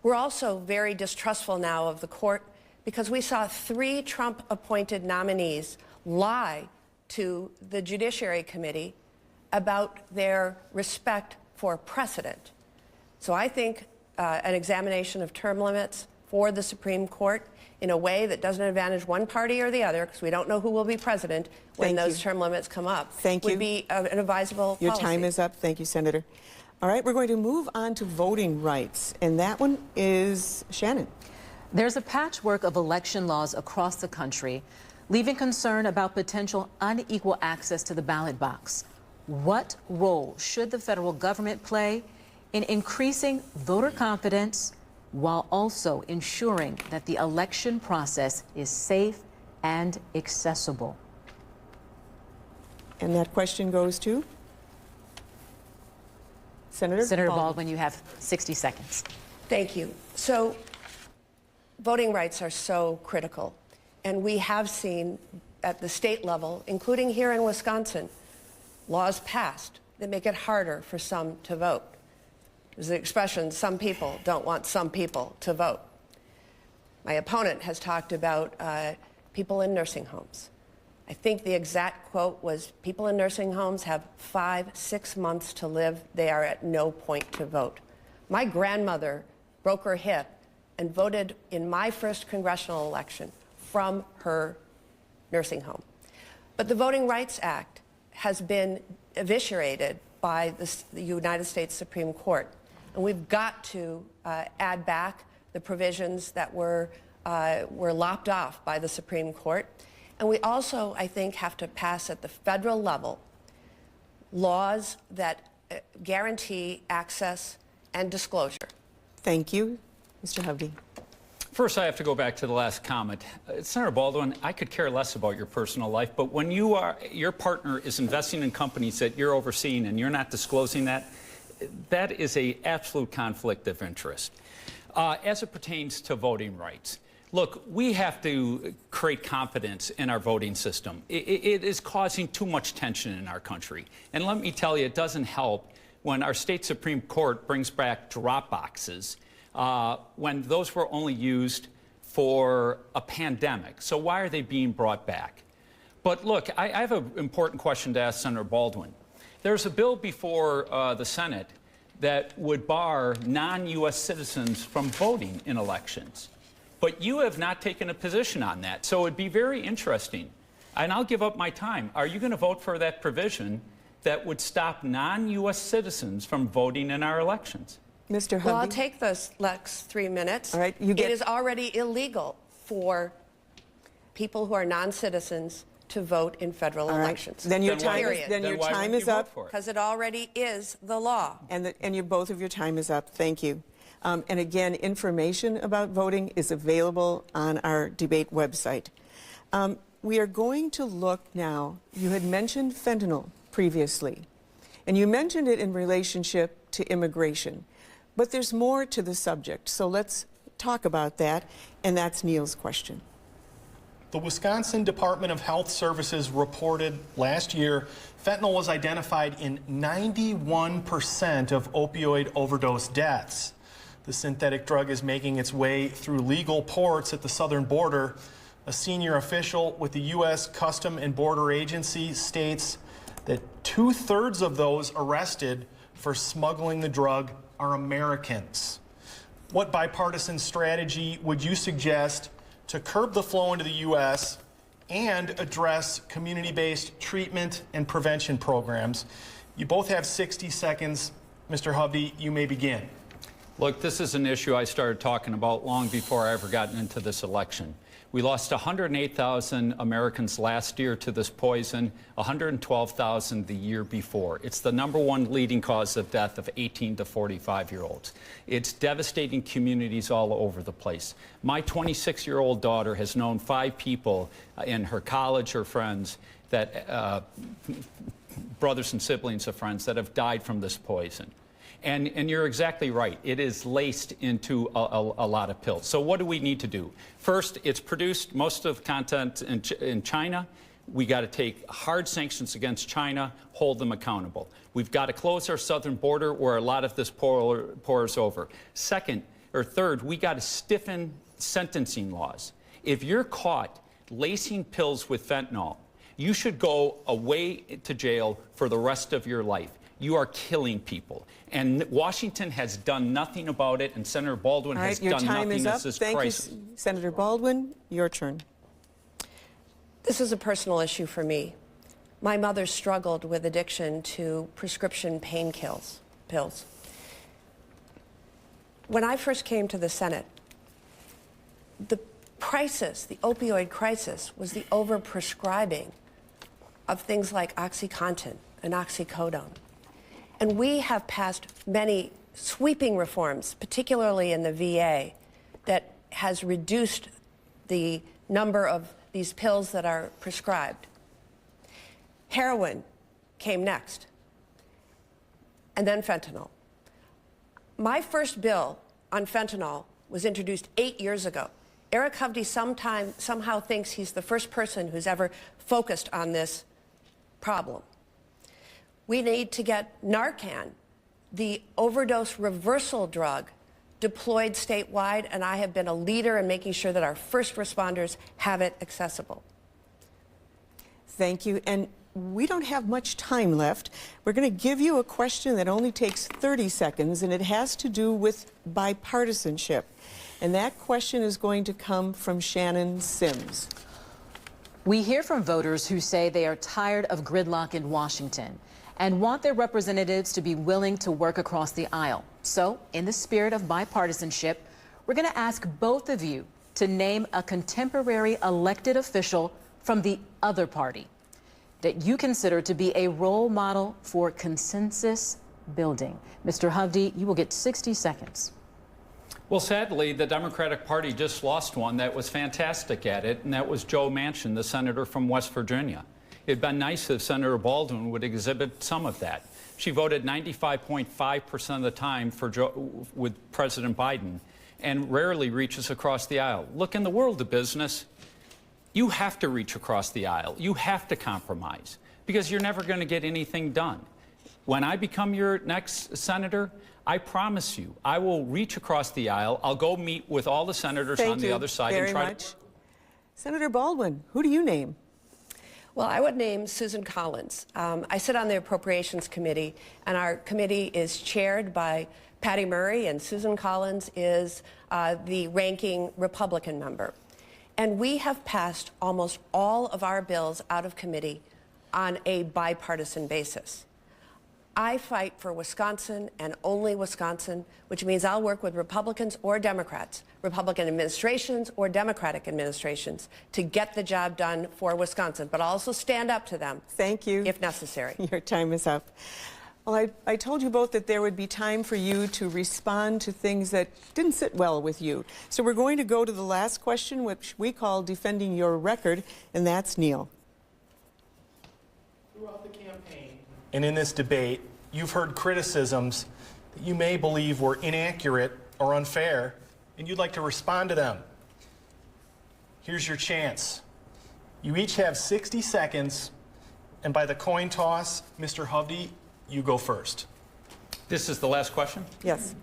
We're also very distrustful now of the court because we saw 3 Trump-appointed nominees lie to the Judiciary Committee about their respect for precedent. So I think an examination of term limits for the Supreme Court in a way that doesn't advantage one party or the other, because we don't know who will be president when those term limits come up, would be an advisable policy. Your time is up. Thank you, Senator. All right, we're going to move on to voting rights, and that one is Shannon. There's a patchwork of election laws across the country, leaving concern about potential unequal access to the ballot box. What role should the federal government play in increasing voter confidence while also ensuring that the election process is safe and accessible? And that question goes to Senator Baldwin. You have 60 seconds. Thank you. So voting rights are so critical. And we have seen at the state level, including here in Wisconsin, laws passed that make it harder for some to vote. There's the expression, some people don't want some people to vote. My opponent has talked about people in nursing homes. I think the exact quote was, people in nursing homes have 5-6 months to live. They are at no point to vote. My grandmother broke her hip and voted in my first congressional election from her nursing home. But the Voting Rights Act has been eviscerated by the United States Supreme Court. And we've got to add back the provisions that were lopped off by the Supreme Court. And we also, I think, have to pass at the federal level laws that guarantee access and disclosure. Thank you. Mr. Hovde. First, I have to go back to the last comment. Senator Baldwin, I could care less about your personal life, but when your partner is investing in companies that you're overseeing and you're not disclosing that, that is an absolute conflict of interest. As it pertains to voting rights, look, we have to create confidence in our voting system. It is causing too much tension in our country. And let me tell you, it doesn't help when our state Supreme Court brings back drop boxes when those were only used for a pandemic. So why are they being brought back? But look, I have an important question to ask Senator Baldwin. There's a bill before the Senate that would bar non-U.S. citizens from voting in elections. But you have not taken a position on that. So it'd be very interesting. And I'll give up my time. Are you going to vote for that provision that would stop non-U.S. citizens from voting in our elections? Mr. Hovde? Well, I'll take those next 3 minutes. All right, It is already illegal for people who are non-citizens to vote in federal elections. Then your time is up. Because it already is the law. And both of your time is up. Thank you. And again, information about voting is available on our debate website. We are going to look now, you had mentioned fentanyl previously, and you mentioned it in relationship to immigration, but there's more to the subject. So let's talk about that, and that's Neil's question. The Wisconsin Department of Health Services reported last year fentanyl was identified in 91% of opioid overdose deaths. The synthetic drug is making its way through legal ports at the southern border. A senior official with the U.S. Custom and Border Agency states that 2/3 of those arrested for smuggling the drug are Americans. What bipartisan strategy would you suggest to curb the flow into the U.S. and address community-based treatment and prevention programs? You both have 60 seconds. Mr. Hovde, you may begin. Look, this is an issue I started talking about long before I ever gotten into this election. We lost 108,000 Americans last year to this poison, 112,000 the year before. It's the #1 leading cause of death of 18 to 45-year-olds. It's devastating communities all over the place. My 26-year-old daughter has known 5 people in her college or friends that, brothers and siblings of friends that have died from this poison. And you're exactly right. It is laced into a lot of pills. So what do we need to do? First, it's produced most of the content in China. We got to take hard sanctions against China, hold them accountable. We've got to close our southern border where a lot of this pours over. Third, we got to stiffen sentencing laws. If you're caught lacing pills with fentanyl, you should go away to jail for the rest of your life. You are killing people. And Washington has done nothing about it, and Senator Baldwin has done nothing. This is crisis. Thank you, Senator Baldwin. Your turn. This is a personal issue for me. My mother struggled with addiction to prescription pain pills. When I first came to the Senate, the crisis, the opioid crisis, was the overprescribing of things like OxyContin and oxycodone. And we have passed many sweeping reforms, particularly in the VA, that has reduced the number of these pills that are prescribed. Heroin came next, and then fentanyl. My first bill on fentanyl was introduced 8 years ago. Eric Hovde somehow thinks he's the first person who's ever focused on this problem. We need to get Narcan, the overdose reversal drug, deployed statewide, and I have been a leader in making sure that our first responders have it accessible. Thank you. And we don't have much time left. We're going to give you a question that only takes 30 seconds, and it has to do with bipartisanship. And that question is going to come from Shannon Sims. We hear from voters who say they are tired of gridlock in Washington and want their representatives to be willing to work across the aisle. So, in the spirit of bipartisanship, we're going to ask both of you to name a contemporary elected official from the other party that you consider to be a role model for consensus building. Mr. Hovde, you will get 60 seconds. Well, sadly, the Democratic Party just lost one that was fantastic at it, and that was Joe Manchin, the senator from West Virginia. It'd been nice if Senator Baldwin would exhibit some of that. She voted 95.5% of the time with President Biden and rarely reaches across the aisle. Look, in the world of business, you have to reach across the aisle. You have to compromise because you're never going to get anything done. When I become your next senator, I promise you, I will reach across the aisle. I'll go meet with all the senators on the other side and try to... Senator Baldwin, who do you name? Well, I would name Susan Collins. I sit on the Appropriations Committee, and our committee is chaired by Patty Murray, and Susan Collins is the ranking Republican member. And we have passed almost all of our bills out of committee on a bipartisan basis. I fight for Wisconsin and only Wisconsin, which means I'll work with Republicans or Democrats, Republican administrations or Democratic administrations, to get the job done for Wisconsin, but I'll also stand up to them. Thank you. If necessary. Your time is up. Well, I told you both that there would be time for you to respond to things that didn't sit well with you. So we're going to go to the last question, which we call defending your record, and that's Neil. Throughout the campaign and in this debate, you've heard criticisms that you may believe were inaccurate or unfair, and you'd like to respond to them. Here's your chance. You each have 60 seconds, and by the coin toss, Mr. Hovde, you go first. This is the last question? Yes.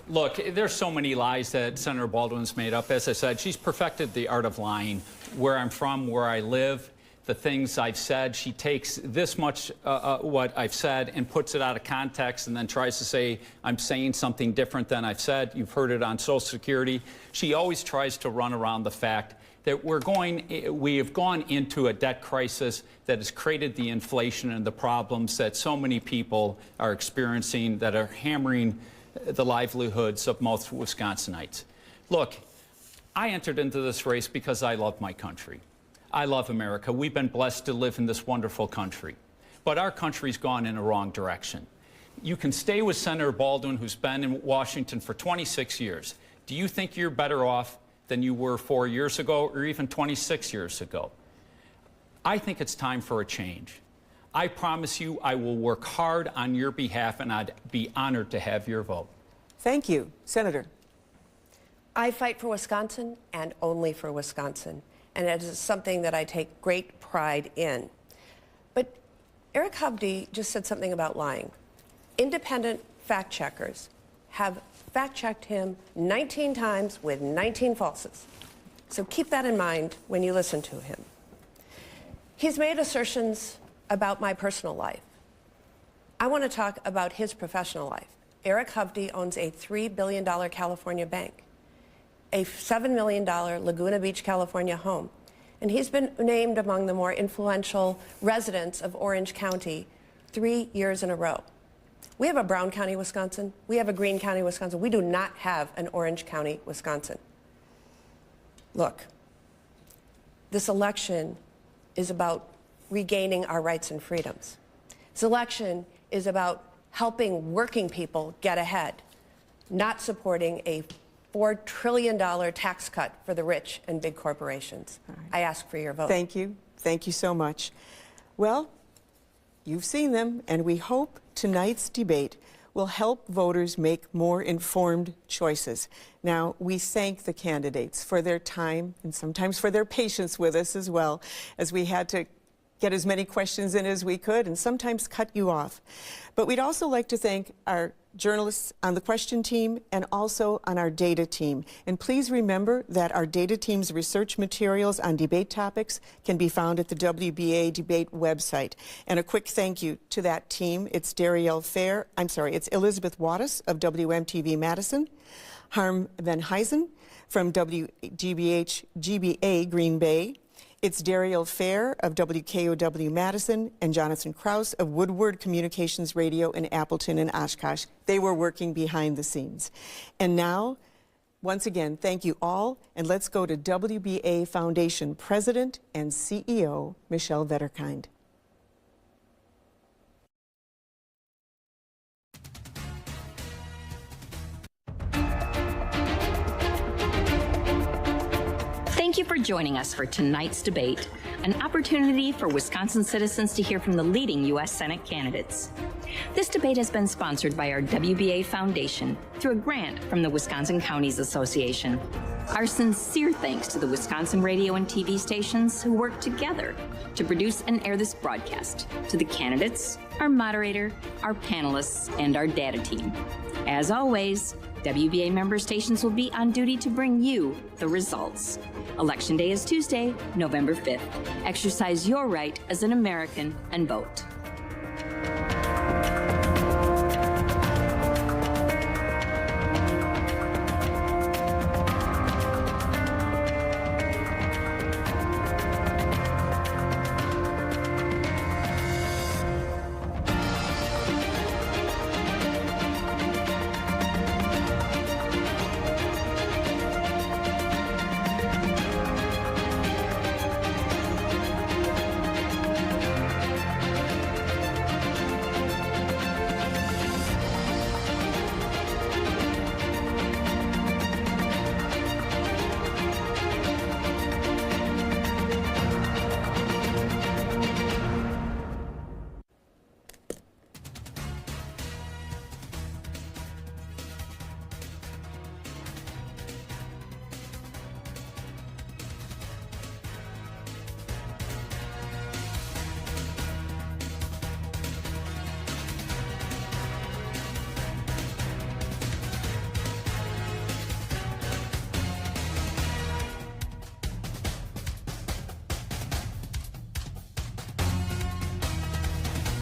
Look, there's so many lies that Senator Baldwin's made up. As I said, she's perfected the art of lying. Where I'm from, where I live, the things I've said, she takes this much what I've said and puts it out of context and then tries to say I'm saying something different than I've said. You've heard it on Social Security. She always tries to run around the fact that we have gone into a debt crisis that has created the inflation and the problems that so many people are experiencing that are hammering the livelihoods of most Wisconsinites. Look, I entered into this race because I love my country. I love America. We've been blessed to live in this wonderful country. But our country's gone in a wrong direction. You can stay with Senator Baldwin, who's been in Washington for 26 years. Do you think you're better off than you were 4 years ago or even 26 years ago? I think it's time for a change. I promise you I will work hard on your behalf, and I'd be honored to have your vote. Thank you. Senator. I fight for Wisconsin and only for Wisconsin, and it is something that I take great pride in. But Eric Hovde just said something about lying. Independent fact checkers have fact-checked him 19 times with 19 falses. So keep that in mind when you listen to him. He's made assertions about my personal life. I want to talk about his professional life. Eric Hovde owns a $3 billion California bank, a $7 million Laguna Beach, California home, and he's been named among the more influential residents of Orange County 3 years in a row. We have a Brown County, Wisconsin. We have a Greene County, Wisconsin. We do not have an Orange County, Wisconsin. Look, this election is about regaining our rights and freedoms. This election is about helping working people get ahead, not supporting a $4 trillion tax cut for the rich and big corporations. Right. I ask for your vote. Thank you. Thank you so much. Well, you've seen them, and we hope tonight's debate will help voters make more informed choices. Now, we thank the candidates for their time and sometimes for their patience with us as well, as we had to get as many questions in as we could and sometimes cut you off. But we'd also like to thank our journalists on the question team and also on our data team. And please remember that our data team's research materials on debate topics can be found at the WBA debate website. And a quick thank you to that team. It's it's Elizabeth Wattis of WMTV-Madison, Harm Van Heisen from WGBA Green Bay, it's Dariel Fair of WKOW-Madison and Jonathan Krause of Woodward Communications Radio in Appleton and Oshkosh. They were working behind the scenes. And now, once again, thank you all, and let's go to WBA Foundation President and CEO, Michelle Vetterkind. Thank you for joining us for tonight's debate, an opportunity for Wisconsin citizens to hear from the leading U.S. Senate candidates. This debate has been sponsored by our WBA Foundation through a grant from the Wisconsin Counties Association. Our sincere thanks to the Wisconsin radio and TV stations who work together to produce and air this broadcast, to the candidates, our moderator, our panelists, and our data team. As always, WBA member stations will be on duty to bring you the results. Election Day is Tuesday, November 5th. Exercise your right as an American and vote.